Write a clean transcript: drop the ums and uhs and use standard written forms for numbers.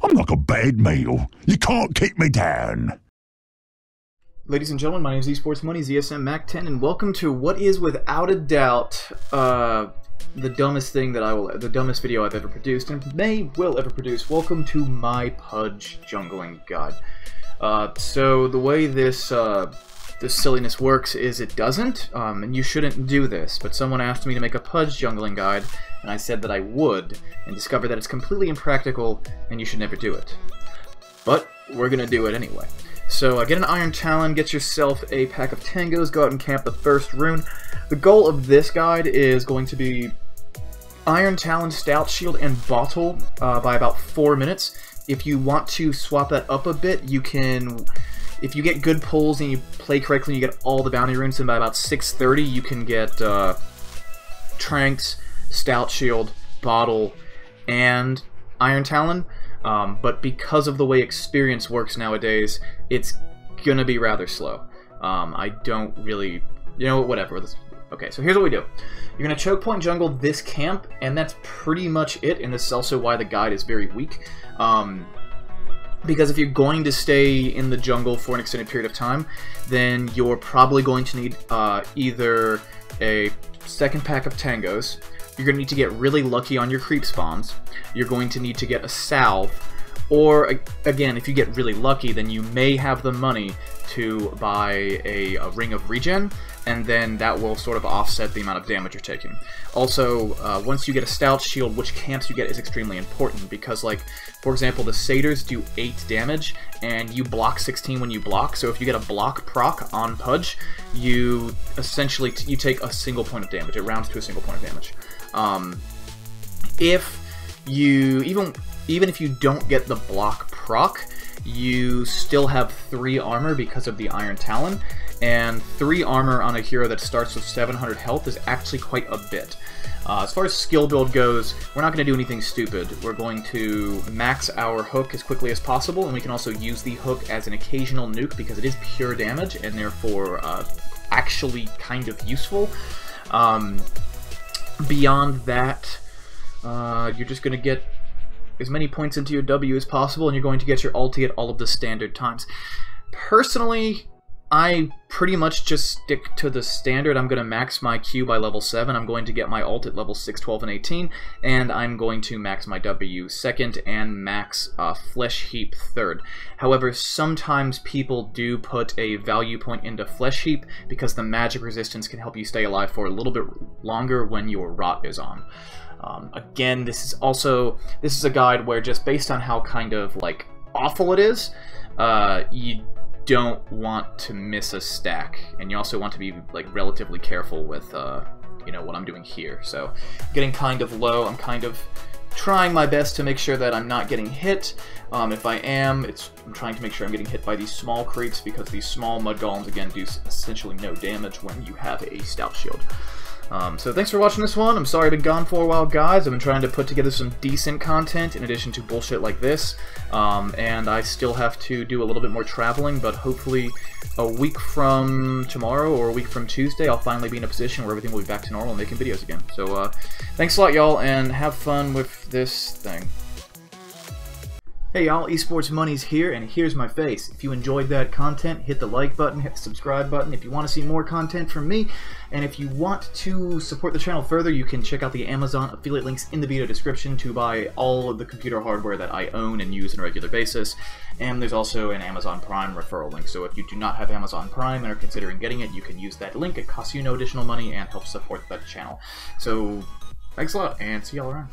I'm like a bad meal. You can't keep me down. Ladies and gentlemen, my name is Esports Money, ZSM Mac 10, and welcome to what is without a doubt the dumbest video I've ever produced and will ever produce. Welcome to my Pudge jungling guide. So the way this silliness works is it doesn't, and you shouldn't do this, but someone asked me to make a Pudge jungling guide, and I said that I would, and discovered that it's completely impractical, and you should never do it. But we're gonna do it anyway. So get an Iron Talon, get yourself a pack of tangos, go out and camp the first rune. The goal of this guide is going to be Iron Talon, Stout Shield, and Bottle by about 4 minutes. If you want to swap that up a bit, you can, if you get good pulls and you play correctly and you get all the bounty runes, and by about 6:30 you can get Tranks, Stout Shield, Bottle, and Iron Talon. But because of the way experience works nowadays, it's gonna be rather slow. I don't really, whatever. Okay, so here's what we do. You're gonna choke point jungle this camp, and that's pretty much it, and this is also why the guide is very weak. Because if you're going to stay in the jungle for an extended period of time, then you're probably going to need either a second pack of tangos, you're going to need to get really lucky on your creep spawns, you're going to need to get a salve, or again, if you get really lucky, then you may have the money to buy a ring of regen, and then that will sort of offset the amount of damage you're taking. Also, once you get a Stout Shield, which camps you get is extremely important, because, like, for example, the Satyrs do 8 damage, and you block 16 when you block, so if you get a block proc on Pudge, you essentially you take a single point of damage. It rounds to a single point of damage. If you even if you don't get the block proc, you still have 3 armor because of the Iron Talon, and 3 armor on a hero that starts with 700 health is actually quite a bit. As far as skill build goes, we're not going to do anything stupid. We're going to max our hook as quickly as possible, and we can also use the hook as an occasional nuke because it is pure damage and therefore actually kind of useful. Beyond that, you're just going to get as many points into your W as possible, and you're going to get your ulti at all of the standard times. Personally, I pretty much just stick to the standard. I'm going to max my Q by level 7, I'm going to get my ult at level 6, 12, and 18, and I'm going to max my W 2nd and max Flesh Heap 3rd. However, sometimes people do put a value point into Flesh Heap because the magic resistance can help you stay alive for a little bit longer when your rot is on. Again, this is a guide where, just based on how kind of like awful it is, you don't want to miss a stack, and you also want to be like relatively careful with what I'm doing here. So getting kind of low, I'm kind of trying my best to make sure that I'm not getting hit. If I am, I'm trying to make sure I'm getting hit by these small creeps, because these small mud golems again do essentially no damage when you have a Stout Shield. So thanks for watching this one. I'm sorry I've been gone for a while, guys. I've been trying to put together some decent content in addition to bullshit like this, and I still have to do a little bit more traveling, but hopefully a week from tomorrow or a week from Tuesday, I'll finally be in a position where everything will be back to normal and making videos again. So thanks a lot, y'all, and have fun with this thing. Hey y'all, Esports Money's here, and here's my face. If you enjoyed that content, hit the like button, hit the subscribe button if you want to see more content from me, and if you want to support the channel further, you can check out the Amazon affiliate links in the video description to buy all of the computer hardware that I own and use on a regular basis, and there's also an Amazon Prime referral link, so if you do not have Amazon Prime and are considering getting it, you can use that link. It costs you no additional money and helps support the channel. So, thanks a lot, and see y'all around.